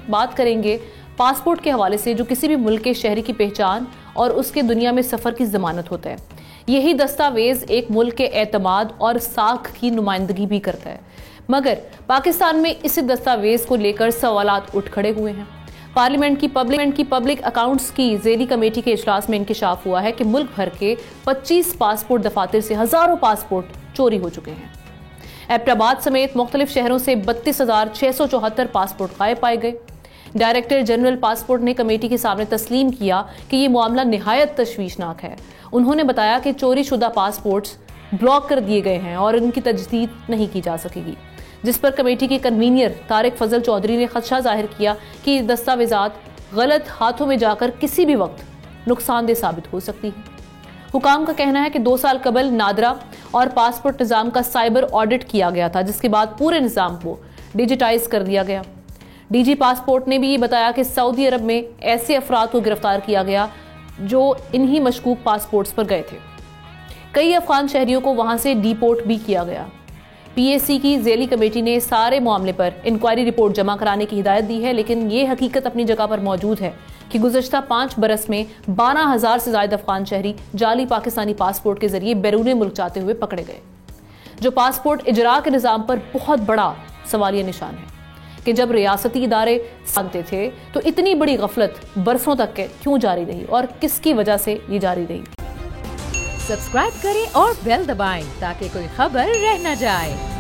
बात करेंगे पासपोर्ट के हवाले से, जो किसी भी मुल्क के शहरी की पहचान और उसके दुनिया में सफर की जमानत होता है। यही दस्तावेज एक मुल्क के एतमाद और साख की नुमाइंदगी भी करता है। मगर पाकिस्तान में इस दस्तावेज को लेकर सवालात उठ खड़े हुए हैं। पार्लियामेंट की पब्लिक अकाउंट्स की ज़ेली कमेटी के इजलास में इंकशाफ हुआ है कि मुल्क भर के 25 पासपोर्ट दफातर से हजारों पासपोर्ट चोरी हो चुके हैं। एबटाबाद समेत मुख्तलिफ शहरों से 32,674 पासपोर्ट गायब पाए गए। डायरेक्टर जनरल पासपोर्ट ने कमेटी के सामने तस्लीम किया कि ये मामला निहायत तशवीशनाक है। उन्होंने बताया कि चोरी शुदा पासपोर्ट्स ब्लॉक कर दिए गए हैं और इनकी तजदीद नहीं की जा सकेगी, जिस पर कमेटी के कन्वीनियर तारिक फजल चौधरी ने खदशा जाहिर किया कि दस्तावेजात गलत हाथों में जाकर किसी भी वक्त नुकसानदेह साबित हो सकती है। हुकाम का कहना है कि 2 साल कबल नादरा और पासपोर्ट निज़ाम का साइबर ऑडिट किया गया था, जिसके बाद पूरे निज़ाम को डिजिटाइज कर दिया गया। डीजी पासपोर्ट ने भी ये बताया कि सऊदी अरब में ऐसे अफराद को गिरफ्तार किया गया जो इन्हीं मशकूक पासपोर्ट्स पर गए थे। कई अफगान शहरियों को वहां से डिपोर्ट भी किया गया। पीएसी की ज़ेली कमेटी ने सारे मामले पर इंक्वायरी रिपोर्ट जमा कराने की हिदायत दी है, लेकिन ये हकीकत अपनी जगह पर मौजूद है कि गुज़श्ता 5 बरस में 12,000 से ज़ायद अफगान शहरी जाली पाकिस्तानी पासपोर्ट के जरिए बैरून मुल्क जाते हुए पकड़े गए, जो पासपोर्ट इजरा के निज़ाम पर बहुत बड़ा सवालिया निशान है कि जब रियासती इदारे जानते थे तो इतनी बड़ी गफलत बरसों तक के क्यों जारी रही और किसकी वजह से ये जारी रही। सब्सक्राइब करें और बेल दबाएं ताकि कोई खबर रह न जाए।